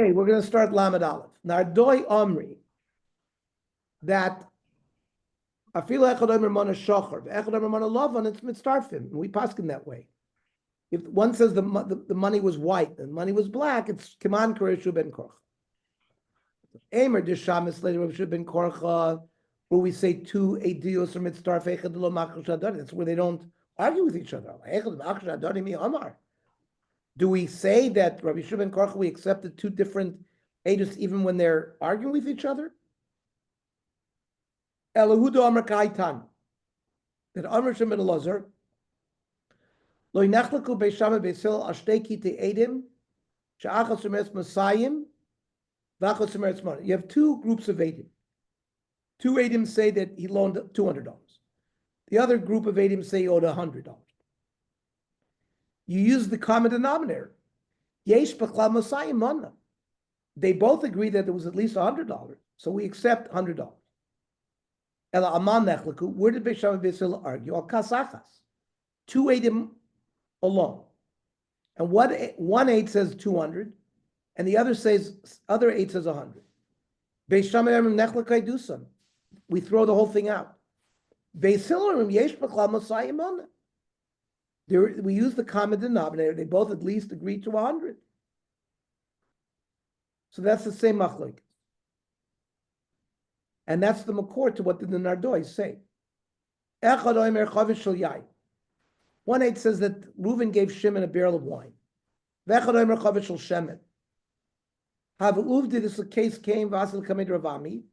Okay, we're going to start Lamed Aleph. Nardoi Omri, that Afila Echad Omer Mana Shocher, Echad Omer Mana Lavan, it's mitzarfim. We paskin that way. If one says the money was white and money was black, it's Kiman Koreshu Ben Korcha. Emer Dishamis later Rav Ben Korcha, where we say two Edios or mitzarf Echad Lo Machar Shadari. That's where they don't argue with each other. Echad Machar Shadari Mi Amar. Do we say that Rabbi Shua ben Korcha, we accepted two different edus even when they're arguing with each other? Elahudo Amar Kaitan, that Amar Shem ben Elazar, Lo Yinechlaku Beishama Beisil Ashtei Kite Edim, She'achas Sumeretz Masayim, V'achas Sumeretz Mana. You have two groups of edim. Two edim say that he loaned $200. The other group of edim say he owed $100. You use the common denominator. Yesh b'chlal Masayim Mana. They both agree that there was at least $100, so we accept $100. Ela aman nechlaku. Where did Beis Shammai and Beis Hillel argue? Al kasachas. Two edim alone, and one aid says 200, and the other aid says 100. Beis Shammai nechlakai dusan. We throw the whole thing out. Beis Hillel yesh b'chlal Masayim Mana. We use the common denominator. They both at least agree to 100. So that's the same machloek. And that's the makor to what the Nardoi say. One aid says that Reuven gave Shimon a barrel of wine. This case came, Vasil Kamed Ravami.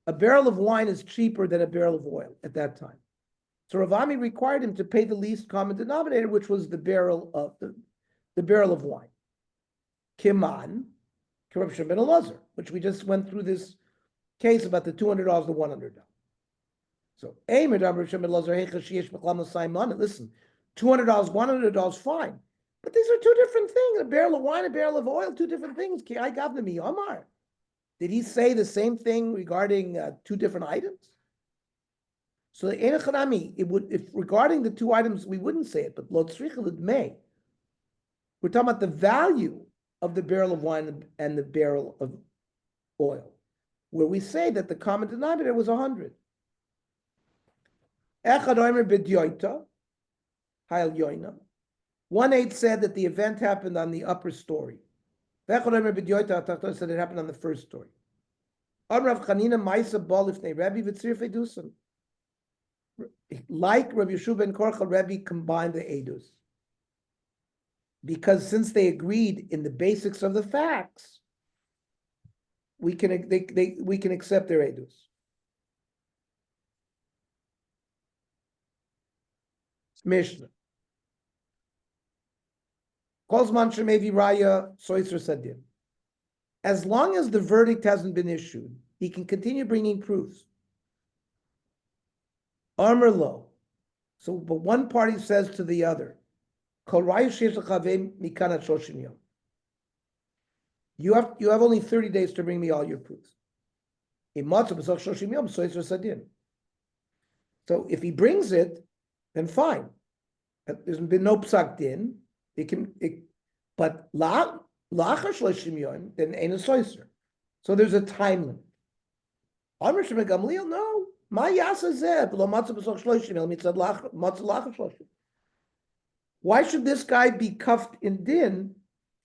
A barrel of wine is cheaper than a barrel of oil at that time. So Rav Ami required him to pay the least common denominator, which was the barrel of wine. Kiman, Rav Shimon ben Elazar, which we just went through this case about the $200, the $100. So, Rav Shimon ben Elazar, listen, $200, $100, fine. But these are two different things. A barrel of wine, a barrel of oil, two different things. I got them, Omar. Did he say the same thing regarding two different items? So the Enochanami, if regarding the two items, we wouldn't say it, but Lo Tzricha L'Dmei, we're talking about the value of the barrel of wine and the barrel of oil, where we say that the common denominator was 100. Echad Omer B'Dyoita, Hayal Yoina. One aide said that the event happened on the upper story. Said it happened on the first story. Like Rabbi Yeshua ben Korcha, Rebbe combined the edus. Because since they agreed in the basics of the facts, we can accept their edus. Mishnah. As long as the verdict hasn't been issued, he can continue bringing proofs. Armor low. So, but one party says to the other, you have only 30 days to bring me all your proofs. So if he brings it, then fine. There's been no psak din. But la'achar shloshim yom, then ain't a soiser. So there's a time limit. Amar Shema Gamliel, no. Ma yasa zeh b'lo matzah b'soch shloshim yom mitzad matzah la'achar shloshim. Why should this guy be cuffed in din?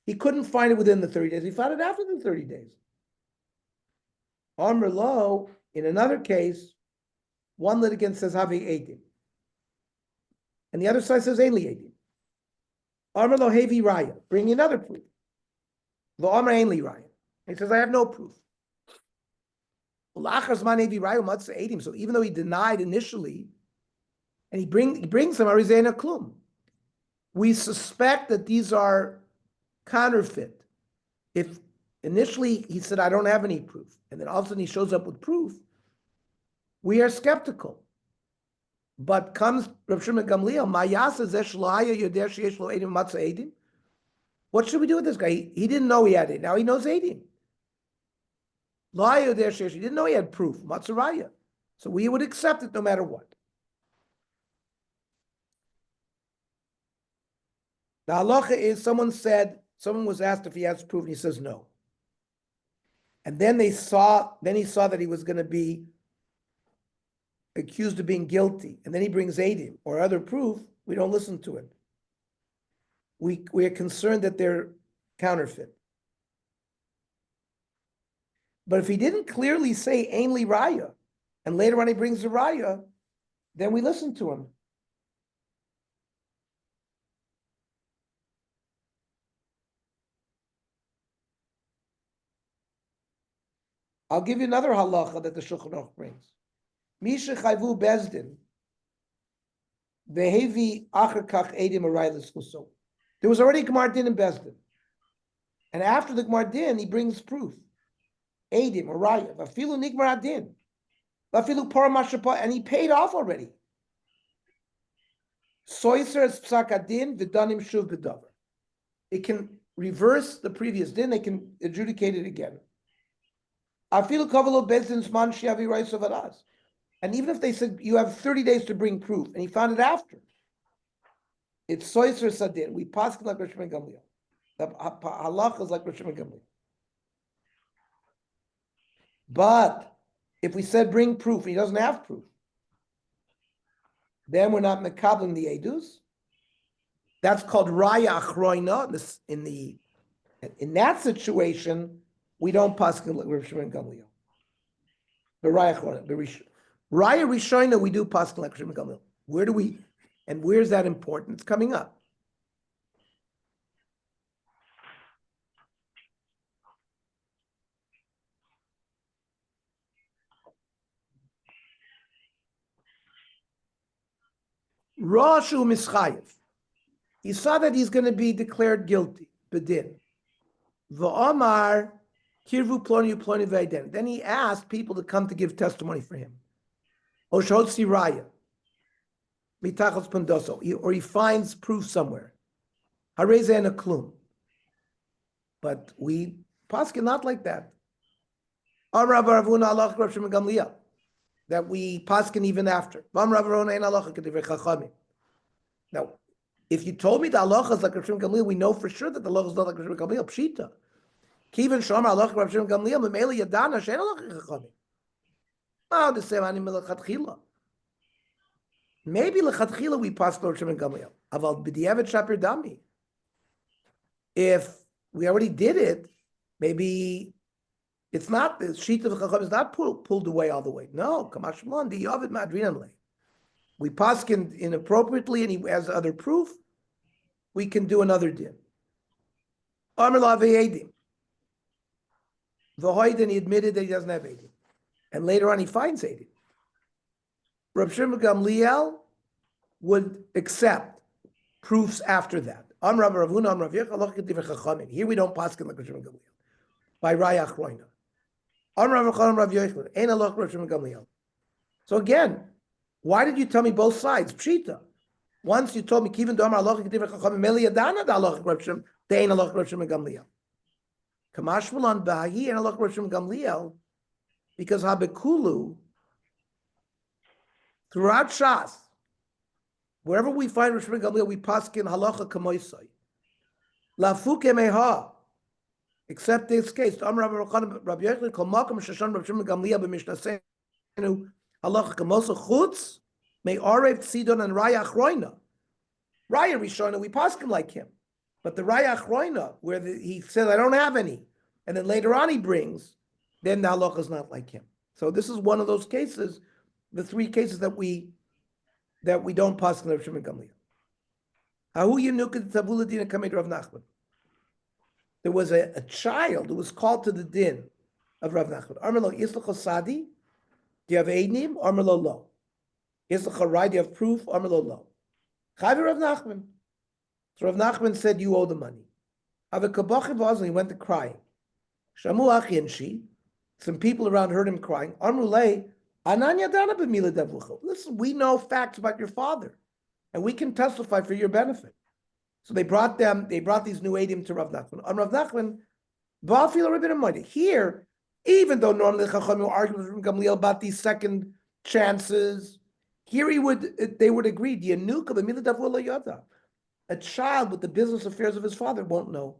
He couldn't find it within the 30 days. He found it after the 30 days. Amar lo, in another case, one litigant says havi edim, and the other side says ainli edim. Amar lo hevi raya, bring another proof. Lo amar ainli raya. He says, I have no proof. So even though he denied initially, and he brings them arizena klum, we suspect that these are counterfeit. If initially he said, I don't have any proof, and then all of a sudden he shows up with proof, we are skeptical. But comes Rav Shimon Gamliel, what should we do with this guy? He didn't know he had it. Now he knows edim. He didn't know he had proof. Matzaraya. So we would accept it no matter what. The halacha is someone was asked if he has proof, and he says no. And then he saw that he was going to be accused of being guilty, and then he brings eidim or other proof. We don't listen to it. We are concerned that they're counterfeit. But if he didn't clearly say Ein li raya, and later on he brings the raya, then we listen to him. I'll give you another halacha that the Shulchan Aruch brings. Misha chayvu bezdin vehevi acher kach edim araylis chuso. There was already Gemar Din in Bezdin, and after the Gemar Din, he brings proof. Edim arayah vafilu nigmar adin vafilu paramashapa, and he paid off already. Soiser es psak adin v'danim shuv b'davar. It can reverse the previous din. They can adjudicate it again. Afilu kavalo bezdin zman she'avi ra'is avadas. And even if they said you have 30 days to bring proof, and he found it after, it's soiser sadin. We pass like Rosh Hashanah Gamliel. The halacha is like Rosh Hashanah Gamliel. But if we said bring proof, and he doesn't have proof, then we're not mekabling the edus. That's called raya achroina. In that situation, we don't pass like Rosh Hashanah Gamliel. The raya achroina. Raya Rishoina, we do paskin like Rosh Hashanah Gamliel. Where's that important? It's coming up. Rashu Mischayev. He saw that he's going to be declared guilty. Bedin. V'omar kirvu ploni uploni v'aiden. Then he asked people to come to give testimony for him. Oshotzi raya. Mitachos pandoso. Or he finds proof somewhere. Hareze and a klum. But we paskin not like that. Amar Ravuna Allah Rav Shimon Gamliel. That we paskin even after. Now, if you told me the halacha is like Rav Shimon Gamliel, we know for sure that the halacha is not like Rav Shimon Gamliel. Pshita. Kiven shomar halacha Rav Shimon Gamliel memeli yadana she'en halacha chachamim. Oh, the same ani melechatchila. Maybe lechatchila we pass Rav Shimon Gamliel. Aval b'diavad shapir dami. If we already did it, maybe it's not, the sheet of the chacham is not pulled away all the way. No, kamashmon the yavid madrinamle. We paskin inappropriately, and he has other proof. We can do another din. Amar la ve'edim. V'hoiden, he admitted that he doesn't have edim, and later on he finds edim. Rav Shimon Gamliel would accept proofs after that. Amar Rav Ravuna, Amar Rav Yechon, halacha k'divrei chachamim. Here we don't paskin like Rav Shimon Gamliel by raya achroina. Amar Rav Chanan Rav Yechon, ein halacha Rav Shimon Gamliel. So again, why did you tell me both sides? Pshita. Once you told me kiven do amar halacha k'divrei chachamim meli yadana da halacha Rav Shimon, the ein halacha Rav Shimon Gamliel. Kamash Malan Bahi and halacha Rav Shimon Gamliel, because habekulu throughout Shas, wherever we find Rav Shimon Gamliel, we paskin halacha kamoisai. Lafuke meha, except this case. Amar Rav Chanan Rav Yechon kol makom shashan Rav Shimon Gamliel b'mishnasenu halacha kamosa chutz may arev tzidon and raya achroina. Raya rishona we paskin like him, but the raya achroina where he said I don't have any, and then later on he brings, then the halacha is not like him. So this is one of those cases, the three cases that we don't paskin Rav Shimon Gamliel. Hahu yenuked tabula dina kamed Rav Nachman. There was a child who was called to the din of Rav Nachman. Armelo Yislach Sadi, do you have Eidim? Armelo lo. Yislach Rai, do you have proof? Armelo lo. Chavi Rav Nachman. So Rav Nachman said, you owe the money. Avekabachiv Ozan, he went to crying. Shamu Achi and she, some people around heard him crying. Armulei, Ananya Dana b'mila davucho. Listen, we know facts about your father, and we can testify for your benefit. So they brought these new Eidim to Rav Nachman. On Rav Nachman, Ba'afil Rabbeinu Moed. Here, even though normally the Chachamim argue with Gamliel about these second chances, here they would agree. A child with the business affairs of his father won't know.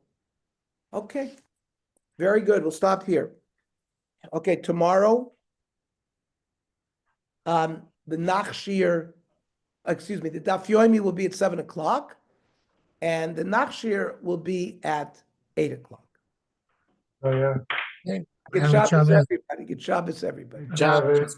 Okay, very good. We'll stop here. Okay, tomorrow, the Daf Yomi will be at 7 o'clock, and the Nachshir will be at 8 o'clock. Oh, yeah. Okay. Good Have a Shabbos, Shabbos. everybody. Good Shabbos, everybody. Shabbos.